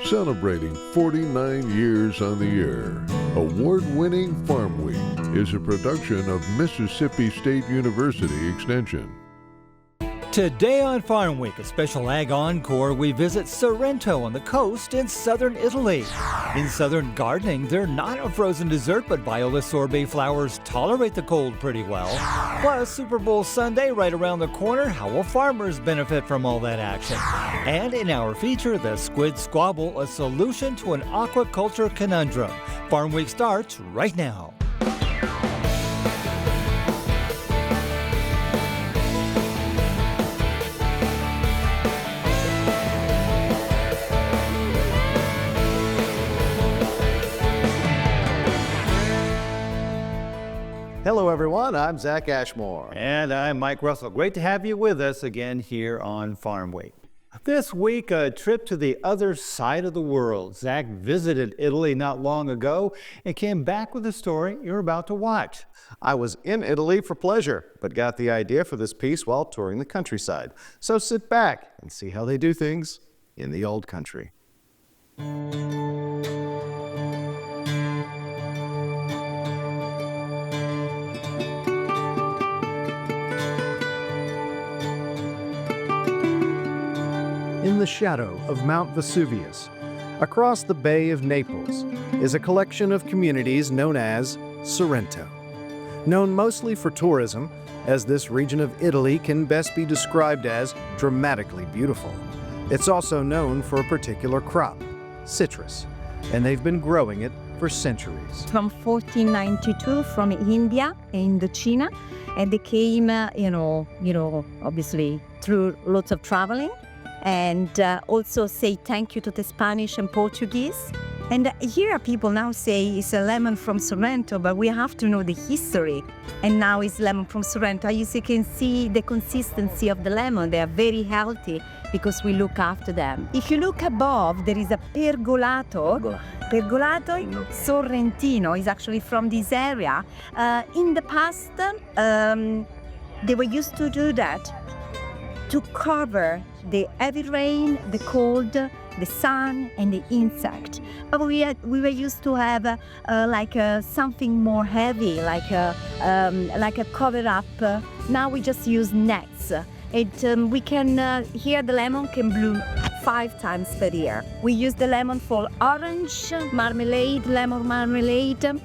Celebrating 49 years on the air, award-winning Farm Week is a production of Mississippi State University Extension. Today on Farm Week, a special ag encore, we visit Sorrento on the coast in southern Italy. In southern gardening, they're not a frozen dessert, but Viola Sorbet flowers tolerate the cold pretty well. Plus, Super Bowl Sunday right around the corner, how will farmers benefit from all that action? And in our feature, the Squid Squabble, a solution to an aquaculture conundrum. Farm Week starts right now. Hello everyone, I'm Zach Ashmore. And I'm Mike Russell. Great to have you with us again here on Farm Week. This week, a trip to the other side of the world. Zach visited Italy not long ago and came back with a story you're about to watch. I was in Italy for pleasure, but got the idea for this piece while touring the countryside. So sit back and see how they do things in the old country. In the shadow of Mount Vesuvius, across the Bay of Naples, is a collection of communities known as Sorrento. Known mostly for tourism, as this region of Italy can best be described as dramatically beautiful. It's also known for a particular crop, citrus, and they've been growing it for centuries. From 1492 from India and China, and they came, obviously through lots of traveling. And also say thank you to the Spanish and Portuguese. And here people now say it's a lemon from Sorrento, but we have to know the history. And now it's lemon from Sorrento. As you can see the consistency of the lemon, they are very healthy because we look after them. If you look above, there is a pergolato. Pergolato Sorrentino is actually from this area. In the past, they were used to do that to cover the heavy rain, the cold, the sun, and the insect. But we were used to have something more heavy, like a cover up. Now we just use nets. We can here the lemon can bloom 5 times per year. We use the lemon for orange marmalade, lemon marmalade,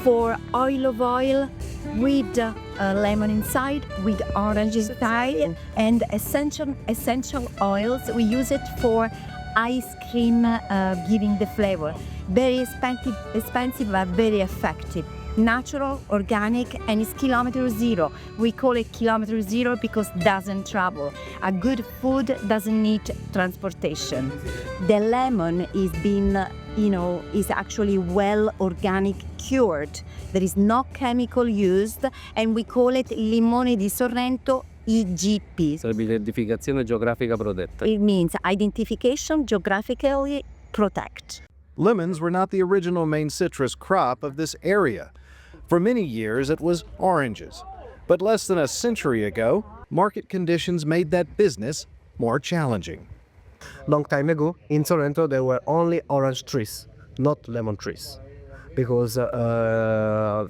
for olive oil with lemon inside, with orange inside, and essential oils. We use it for ice cream, giving the flavor. Very expensive but very effective. Natural, organic, and it's kilometer zero. We call it kilometer zero because it doesn't travel. A good food doesn't need transportation. The lemon is actually well organic cured. There is no chemical used, and we call it limone di Sorrento IGP. Sarebbe l'identificazione geografica protetta. It means identification geographically protect. Lemons were not the original main citrus crop of this area. For many years, it was oranges. But less than a century ago, market conditions made that business more challenging. Long time ago, in Sorrento, there were only orange trees, not lemon trees. Because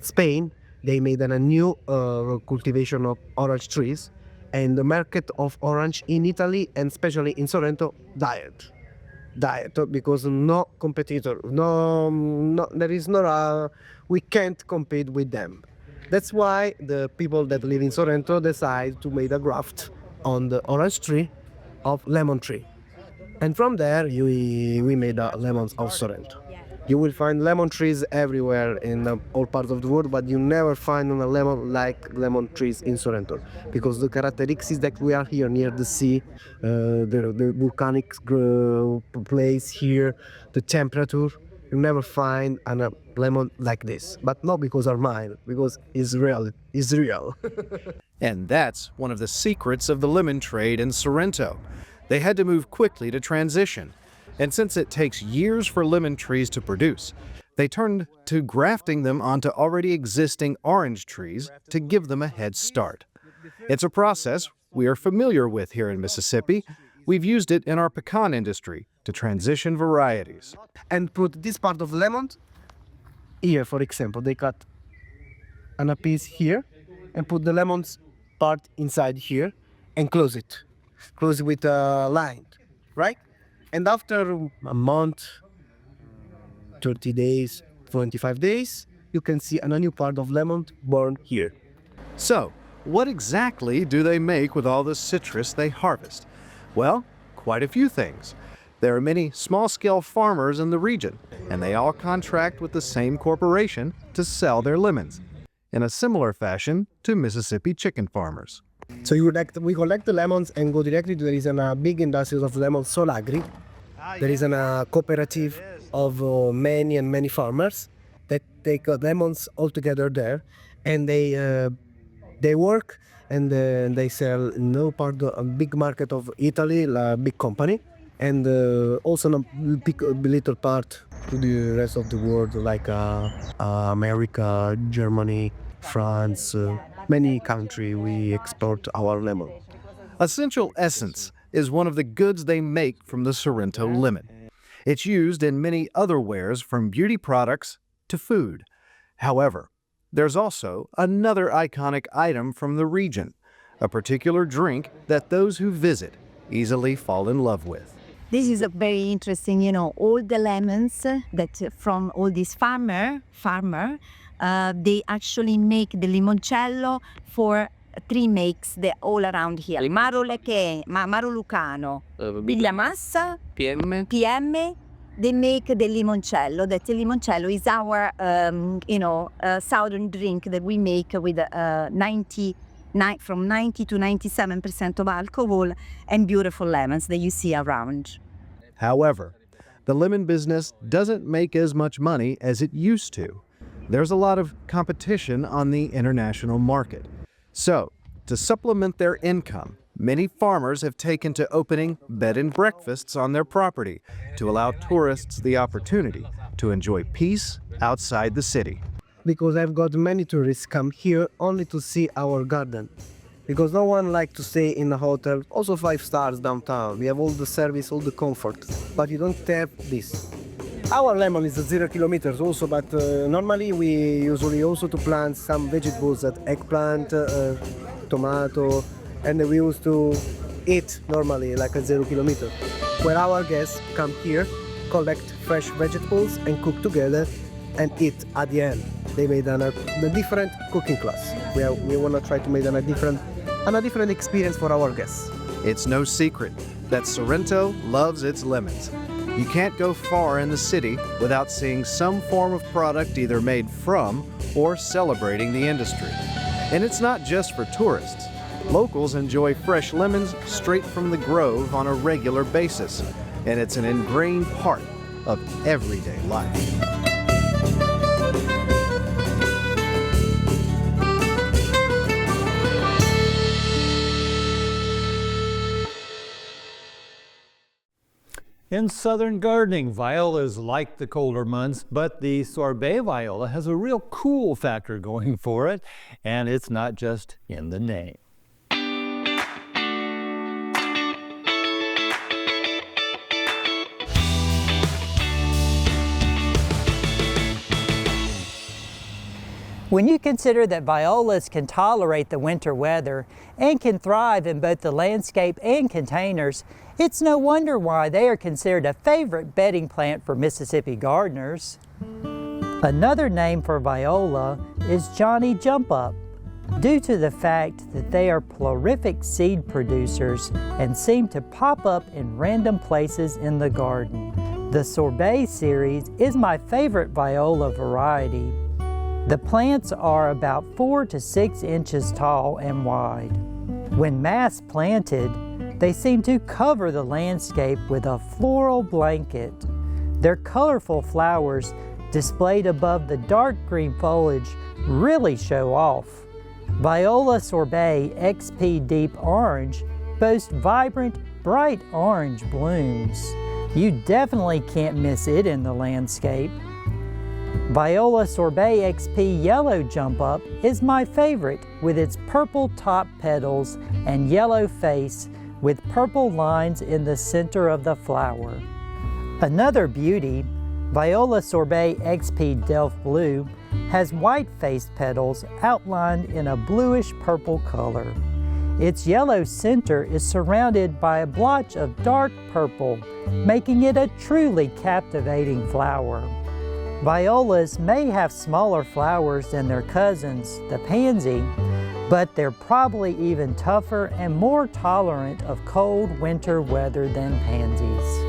Spain, they made a new cultivation of orange trees, and the market of orange in Italy, and especially in Sorrento, died because no competitor, there is we can't compete with them. That's why the people that live in Sorrento decide to make a graft on the orange tree of lemon tree. And from there, we made lemons of Sorrento. You will find lemon trees everywhere in all parts of the world, but you never find a lemon like lemon trees in Sorrento, because the characteristics that we are here near the sea, the volcanic place here, the temperature, you never find a lemon like this. But not because are mine, because it's real. It's real. And that's one of the secrets of the lemon trade in Sorrento. They had to move quickly to transition. And since it takes years for lemon trees to produce, they turned to grafting them onto already existing orange trees to give them a head start. It's a process we are familiar with here in Mississippi. We've used it in our pecan industry, to transition varieties. And put this part of lemon here, for example. They cut a piece here and put the lemons part inside here and close it. Close it with a line, right? And after a month, 30 days, 25 days, you can see a new part of lemon born here. So, what exactly do they make with all the citrus they harvest? Well, quite a few things. There are many small-scale farmers in the region, and they all contract with the same corporation to sell their lemons, in a similar fashion to Mississippi chicken farmers. So we collect the lemons and go directly to, there is a big industry of lemon, Solagri. There is a cooperative of many farmers that take lemons all together there, and they work and they sell no part a big market of Italy, a big company, and also a big little part to the rest of the world, like America, Germany, France, many countries we export our lemon. Essential essence is one of the goods they make from the Sorrento lemon. It's used in many other wares, from beauty products to food. However, there's also another iconic item from the region, a particular drink that those who visit easily fall in love with. This is a very interesting, all the lemons that from all these farmer, they actually make the limoncello for 3 makes all around here. Maro Lucano, Biglia Massa, PM, they make the limoncello. That the limoncello is our, southern drink that we make with from 90 to 97% of alcohol and beautiful lemons that you see around. However, the lemon business doesn't make as much money as it used to. There's a lot of competition on the international market. So, to supplement their income, many farmers have taken to opening bed and breakfasts on their property to allow tourists the opportunity to enjoy peace outside the city. Because I've got many tourists come here only to see our garden. Because no one likes to stay in a hotel, also 5 stars downtown. We have all the service, all the comfort, but you don't have this. Our lemon is 0 kilometers also, but normally we usually also to plant some vegetables, that eggplant, tomato, and we used to eat normally like a 0 kilometer. Where our guests come here, collect fresh vegetables and cook together and eat at the end. They made a different cooking class. We want to try to make a different experience for our guests. It's no secret that Sorrento loves its lemons. You can't go far in the city without seeing some form of product either made from or celebrating the industry. And it's not just for tourists. Locals enjoy fresh lemons straight from the grove on a regular basis, and it's an ingrained part of everyday life. In southern gardening, violas like the colder months, but the sorbet viola has a real cool factor going for it, and it's not just in the name. When you consider that violas can tolerate the winter weather and can thrive in both the landscape and containers, it's no wonder why they are considered a favorite bedding plant for Mississippi gardeners. Another name for viola is Johnny Jump Up, due to the fact that they are prolific seed producers and seem to pop up in random places in the garden. The Sorbet series is my favorite viola variety. The plants are about 4 to 6 inches tall and wide. When mass planted, they seem to cover the landscape with a floral blanket. Their colorful flowers, displayed above the dark green foliage, really show off. Viola Sorbet XP Deep Orange boasts vibrant, bright orange blooms. You definitely can't miss it in the landscape. Viola Sorbet XP Yellow Jump Up is my favorite, with its purple top petals and yellow face with purple lines in the center of the flower. Another beauty, Viola Sorbet XP Delft Blue, has white-faced petals outlined in a bluish-purple color. Its yellow center is surrounded by a blotch of dark purple, making it a truly captivating flower. Violas may have smaller flowers than their cousins, the pansy, but they're probably even tougher and more tolerant of cold winter weather than pansies.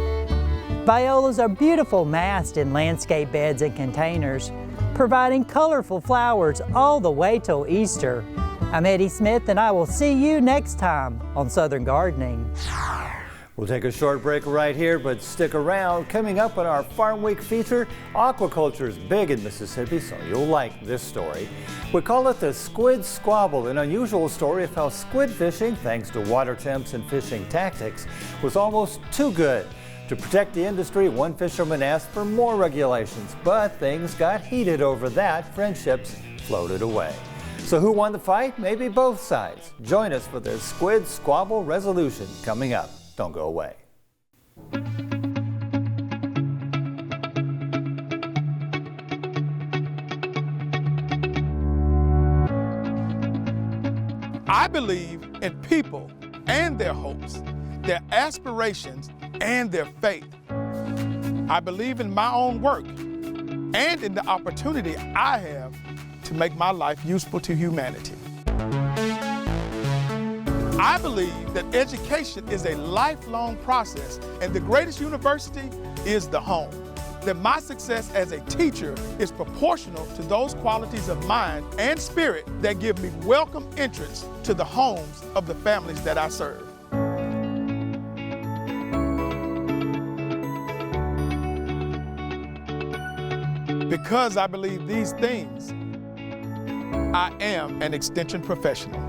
Violas are beautiful massed in landscape beds and containers, providing colorful flowers all the way till Easter. I'm Eddie Smith, and I will see you next time on Southern Gardening. We'll take a short break right here, but stick around. Coming up on our Farm Week feature, aquaculture is big in Mississippi, so you'll like this story. We call it the Squid Squabble, an unusual story of how squid fishing, thanks to water temps and fishing tactics, was almost too good. To protect the industry, one fisherman asked for more regulations, but things got heated over that. Friendships floated away. So who won the fight? Maybe both sides. Join us for the Squid Squabble resolution coming up. Don't go away. I believe in people and their hopes, their aspirations and their faith. I believe in my own work and in the opportunity I have to make my life useful to humanity. I believe that education is a lifelong process, and the greatest university is the home. That my success as a teacher is proportional to those qualities of mind and spirit that give me welcome entrance to the homes of the families that I serve. Because I believe these things, I am an extension professional.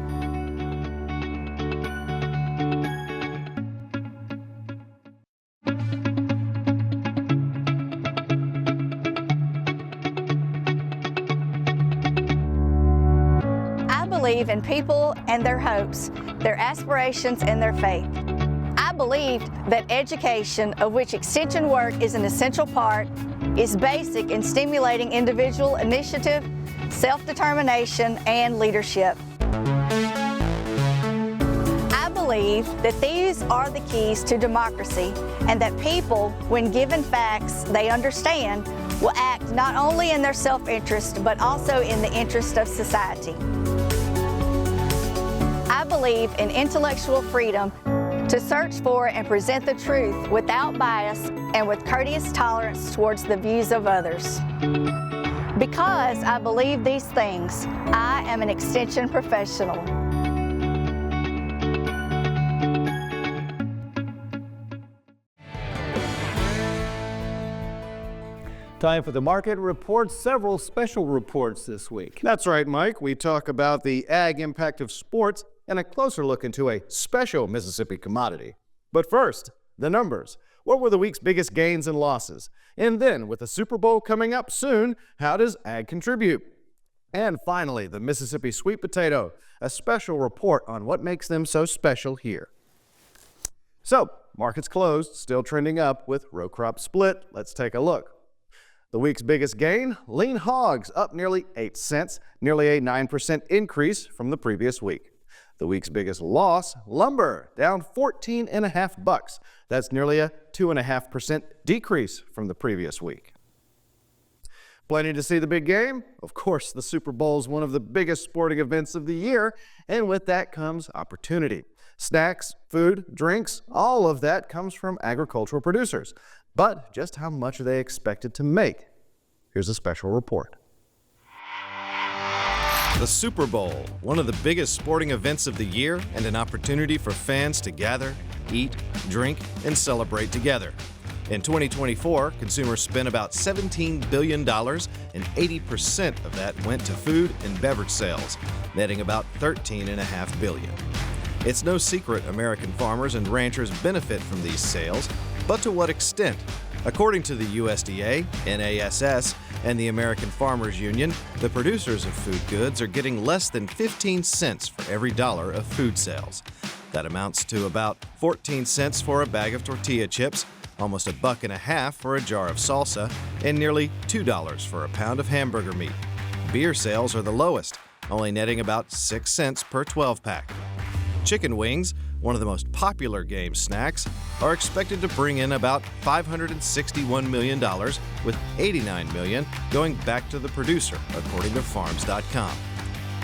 I believe in people and their hopes, their aspirations and their faith. I believed that education, of which extension work is an essential part, is basic in stimulating individual initiative, self-determination, and leadership. I believe that these are the keys to democracy, and that people, when given facts they understand, will act not only in their self-interest, but also in the interest of society. I believe in intellectual freedom to search for and present the truth without bias and with courteous tolerance towards the views of others. Because I believe these things, I am an extension professional. Time for the market report. Several special reports this week. That's right, Mike. We talk about the ag impact of sports and a closer look into a special Mississippi commodity. But first, the numbers. What were the week's biggest gains and losses? And then, with the Super Bowl coming up soon, how does ag contribute? And finally, the Mississippi sweet potato, a special report on what makes them so special here. So, markets closed, still trending up with row crop split. Let's take a look. The week's biggest gain, lean hogs up nearly 8 cents, nearly a 9% increase from the previous week. The week's biggest loss, lumber, down 14.5 bucks. That's nearly a 2.5% decrease from the previous week. Planning to see the big game? Of course, the Super Bowl is one of the biggest sporting events of the year, and with that comes opportunity. Snacks, food, drinks, all of that comes from agricultural producers. But just how much are they expected to make? Here's a special report. The Super Bowl, one of the biggest sporting events of the year and an opportunity for fans to gather, eat, drink, and celebrate together. In 2024, consumers spent about $17 billion, and 80% of that went to food and beverage sales, netting about $13.5 billion. It's no secret American farmers and ranchers benefit from these sales, but to what extent? According to the USDA, NASS, and the American Farmers Union, the producers of food goods are getting less than 15 cents for every dollar of food sales. That amounts to about 14 cents for a bag of tortilla chips, almost $1.50 for a jar of salsa, and nearly $2 for a pound of hamburger meat. Beer sales are the lowest, only netting about 6 cents per 12-pack. Chicken wings, one of the most popular game snacks, are expected to bring in about $561 million, with $89 million going back to the producer, according to Farms.com.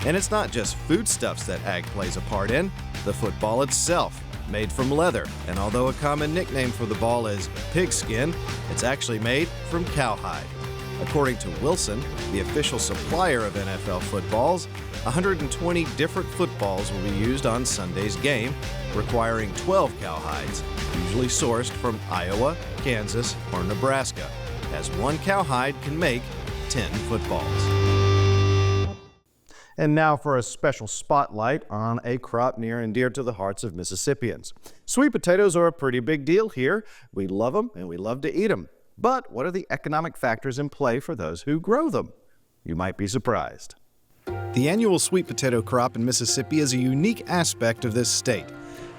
And it's not just foodstuffs that ag plays a part in. The football itself, made from leather, and although a common nickname for the ball is pigskin, it's actually made from cowhide. According to Wilson, the official supplier of NFL footballs, 120 different footballs will be used on Sunday's game, requiring 12 cowhides, usually sourced from Iowa, Kansas, or Nebraska, as one cowhide can make 10 footballs. And now for a special spotlight on a crop near and dear to the hearts of Mississippians. Sweet potatoes are a pretty big deal here. We love them and we love to eat them. But what are the economic factors in play for those who grow them? You might be surprised. The annual sweet potato crop in Mississippi is a unique aspect of this state.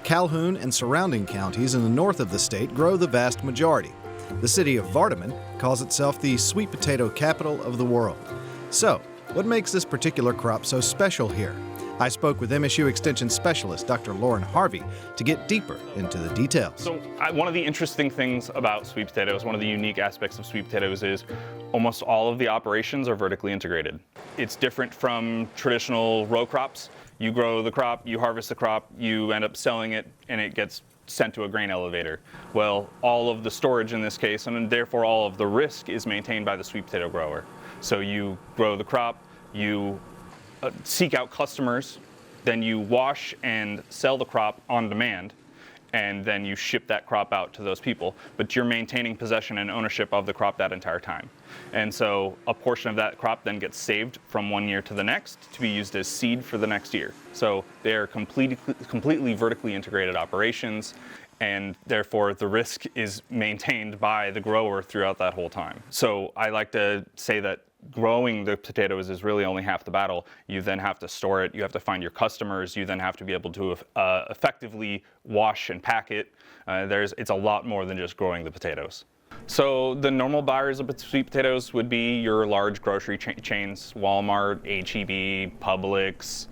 Calhoun and surrounding counties in the north of the state grow the vast majority. The city of Vardaman calls itself the sweet potato capital of the world. So, what makes this particular crop so special here? I spoke with MSU Extension Specialist Dr. Lauren Harvey to get deeper into the details. So one of the interesting things about sweet potatoes, one of the unique aspects of sweet potatoes is almost all of the operations are vertically integrated. It's different from traditional row crops. You grow the crop, you harvest the crop, you end up selling it, and it gets sent to a grain elevator. Well, all of the storage in this case, and therefore all of the risk, is maintained by the sweet potato grower. So you grow the crop, you seek out customers, then you wash and sell the crop on demand, and then you ship that crop out to those people. But you're maintaining possession and ownership of the crop that entire time. And so a portion of that crop then gets saved from one year to the next to be used as seed for the next year. So they're completely vertically integrated operations, and therefore the risk is maintained by the grower throughout that whole time. So I like to say that growing the potatoes is really only half the battle. You then have to store it, you have to find your customers, you then have to be able to effectively wash and pack it. It's a lot more than just growing the potatoes. So the normal buyers of sweet potatoes would be your large grocery chains, Walmart, H-E-B, Publix,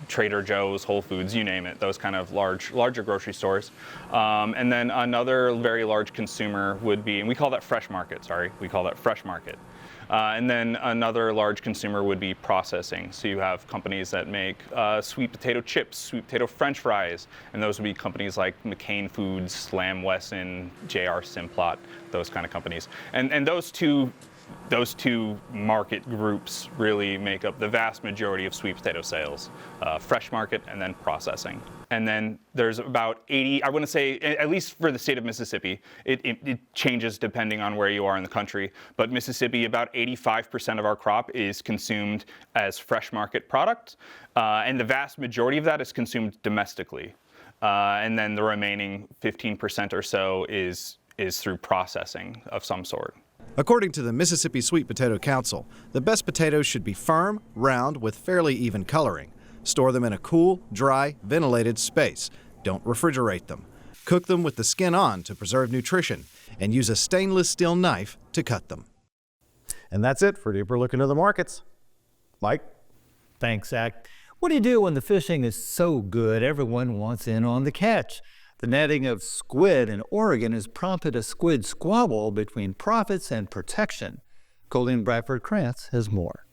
Trader Joe's, Whole Foods, you name it, those kind of larger grocery stores. And then another very large consumer would be, and we call that fresh market. And then another large consumer would be processing. So you have companies that make sweet potato chips, sweet potato French fries, and those would be companies like McCain Foods, Lamb Wesson, J.R. Simplot, those kind of companies. And those two market groups really make up the vast majority of sweet potato sales, fresh market and then processing. And then there's about 80, I want to say, at least for the state of Mississippi, it changes depending on where you are in the country, but Mississippi, about 85% of our crop is consumed as fresh market product, and the vast majority of that is consumed domestically. And then the remaining 15% or so is through processing of some sort. According to the Mississippi Sweet Potato Council, the best potatoes should be firm, round, with fairly even coloring. Store them in a cool, dry, ventilated space. Don't refrigerate them. Cook them with the skin on to preserve nutrition, and use a stainless steel knife to cut them. And that's it for a deeper look into the markets. Mike? Thanks, Zach. What do you do when the fishing is so good everyone wants in on the catch? The netting of squid in Oregon has prompted a squid squabble between profits and protection. Colleen Bradford-Krantz has more.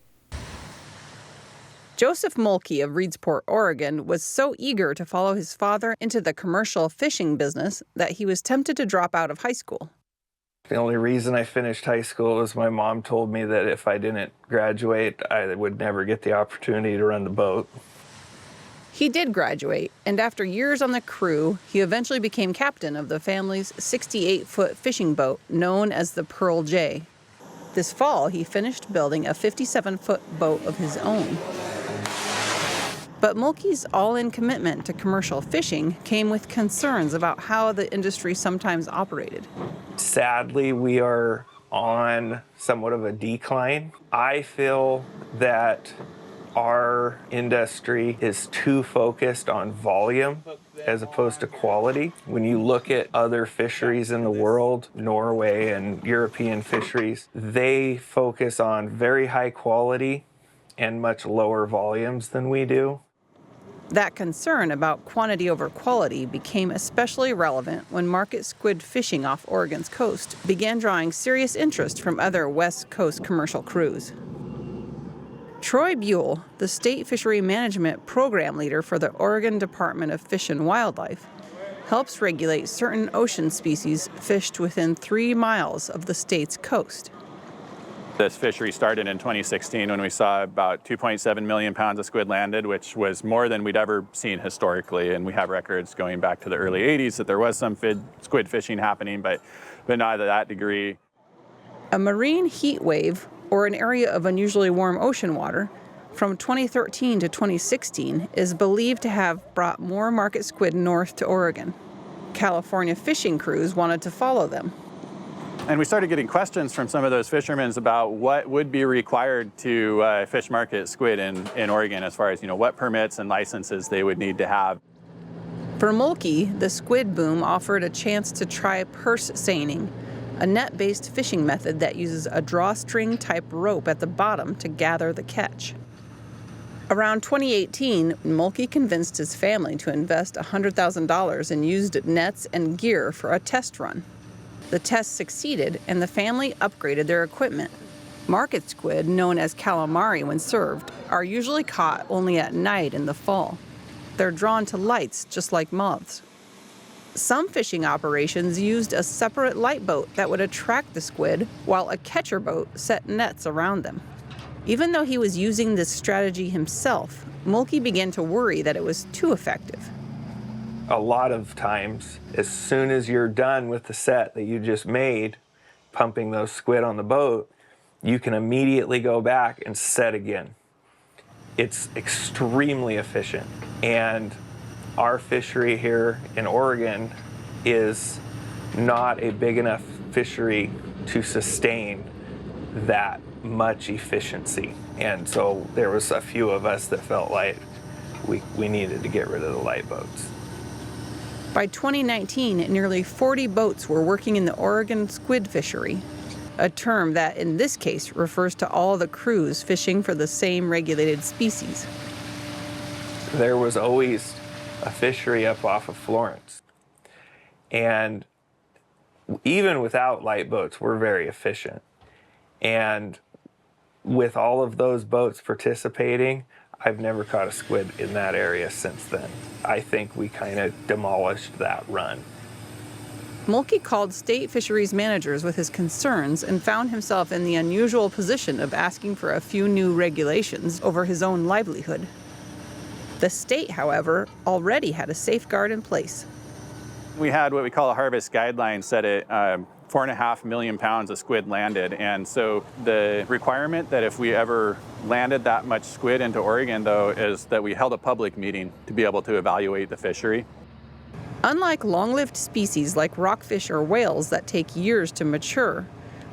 Joseph Mulkey of Reedsport, Oregon, was so eager to follow his father into the commercial fishing business that he was tempted to drop out of high school. The only reason I finished high school was my mom told me that if I didn't graduate, I would never get the opportunity to run the boat. He did graduate, and after years on the crew, he eventually became captain of the family's 68-foot fishing boat known as the Pearl J. This fall, he finished building a 57-foot boat of his own. But Mulkey's all-in commitment to commercial fishing came with concerns about how the industry sometimes operated. Sadly, we are on somewhat of a decline. I feel that our industry is too focused on volume as opposed to quality. When you look at other fisheries in the world, Norway and European fisheries, they focus on very high quality and much lower volumes than we do. That concern about quantity over quality became especially relevant when market squid fishing off Oregon's coast began drawing serious interest from other West Coast commercial crews. Troy Buell, the state fishery management program leader for the Oregon Department of Fish and Wildlife, helps regulate certain ocean species fished within 3 miles of the state's coast. This fishery started in 2016 when we saw about 2.7 million pounds of squid landed, which was more than we'd ever seen historically. And we have records going back to the early 80s that there was some squid fishing happening, but not to that degree. A marine heat wave, or an area of unusually warm ocean water, from 2013 to 2016 is believed to have brought more market squid north to Oregon. California fishing crews wanted to follow them. And we started getting questions from some of those fishermen about what would be required to fish market squid in Oregon, as far as, what permits and licenses they would need to have. For Mulkey, the squid boom offered a chance to try purse seining, a net-based fishing method that uses a drawstring-type rope at the bottom to gather the catch. Around 2018, Mulkey convinced his family to invest $100,000 in used nets and gear for a test run. The test succeeded, and the family upgraded their equipment. Market squid, known as calamari when served, are usually caught only at night in the fall. They're drawn to lights just like moths. Some fishing operations used a separate light boat that would attract the squid, while a catcher boat set nets around them. Even though he was using this strategy himself, Mulkey began to worry that it was too effective. A lot of times, as soon as you're done with the set that you just made, pumping those squid on the boat, you can immediately go back and set again. It's extremely efficient. And our fishery here in Oregon is not a big enough fishery to sustain that much efficiency. And so there was a few of us that felt like we needed to get rid of the light boats. By 2019, nearly 40 boats were working in the Oregon squid fishery, a term that in this case refers to all the crews fishing for the same regulated species. There was always a fishery up off of Florence. And even without light boats, we're very efficient. And with all of those boats participating, I've never caught a squid in that area since then. I think we kind of demolished that run. Mulkey called state fisheries managers with his concerns and found himself in the unusual position of asking for a few new regulations over his own livelihood. The state, however, already had a safeguard in place. We had what we call a harvest guideline set at 4.5 million pounds of squid landed. And so the requirement that if we ever landed that much squid into Oregon, though, is that we held a public meeting to be able to evaluate the fishery. Unlike long-lived species like rockfish or whales that take years to mature,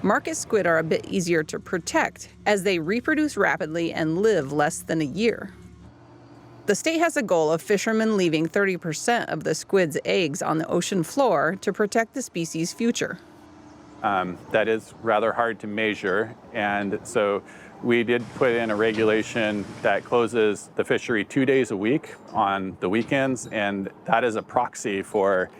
market squid are a bit easier to protect as they reproduce rapidly and live less than a year. The state has a goal of fishermen leaving 30% of the squid's eggs on the ocean floor to protect the species' future. That is rather hard to measure, and so we did put in a regulation that closes the fishery 2 days a week on the weekends, and that is a proxy for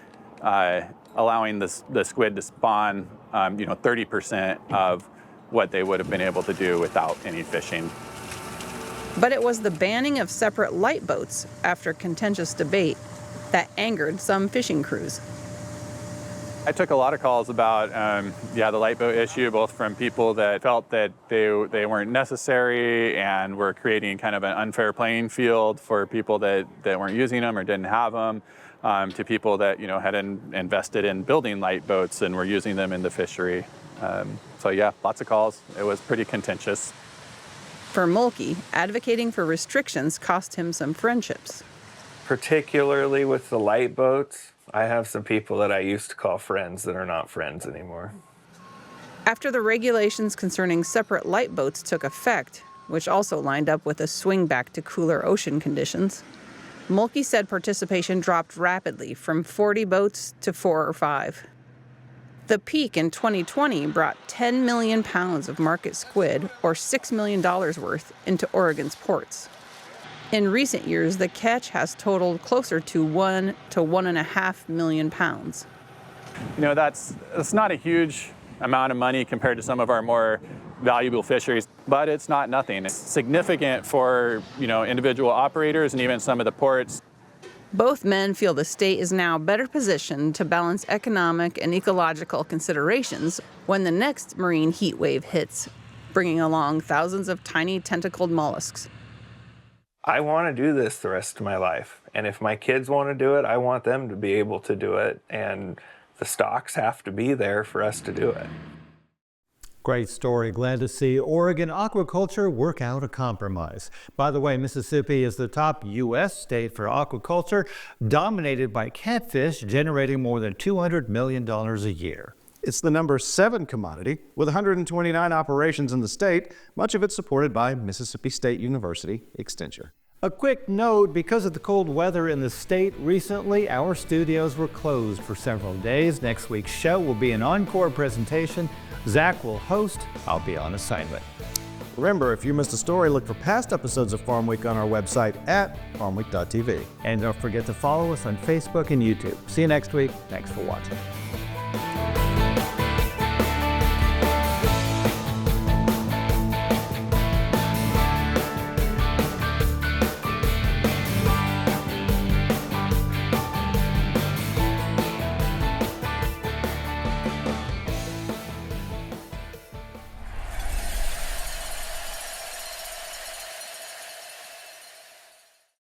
allowing the squid to spawn 30% of what they would have been able to do without any fishing. But it was the banning of separate light boats, after contentious debate, that angered some fishing crews. I took a lot of calls about the light boat issue, both from people that felt that they weren't necessary and were creating kind of an unfair playing field for people that weren't using them or didn't have them, to people that had invested in building light boats and were using them in the fishery. So yeah, lots of calls. It was pretty contentious. For Mulkey, advocating for restrictions cost him some friendships. Particularly with the light boats, I have some people that I used to call friends that are not friends anymore. After the regulations concerning separate light boats took effect, which also lined up with a swing back to cooler ocean conditions. Mulkey said participation dropped rapidly from 40 boats to 4 or 5. The peak in 2020 brought 10 million pounds of market squid, or $6 million worth, into Oregon's ports. In recent years, the catch has totaled closer to 1 to 1.5 million pounds. You know, that's not a huge amount of money compared to some of our more valuable fisheries, but it's not nothing. It's significant for, individual operators and even some of the ports. Both men feel the state is now better positioned to balance economic and ecological considerations when the next marine heat wave hits, bringing along thousands of tiny tentacled mollusks. I want to do this the rest of my life, and if my kids want to do it, I want them to be able to do it, and the stocks have to be there for us to do it. Great story. Glad to see Oregon aquaculture work out a compromise. By the way, Mississippi is the top U.S. state for aquaculture, dominated by catfish, generating more than $200 million a year. It's the number 7 commodity, with 129 operations in the state, much of it supported by Mississippi State University Extension. A quick note, because of the cold weather in the state recently, our studios were closed for several days. Next week's show will be an encore presentation. Zach will host. I'll be on assignment. Remember, if you missed a story, look for past episodes of Farm Week on our website at farmweek.tv. And don't forget to follow us on Facebook and YouTube. See you next week. Thanks for watching.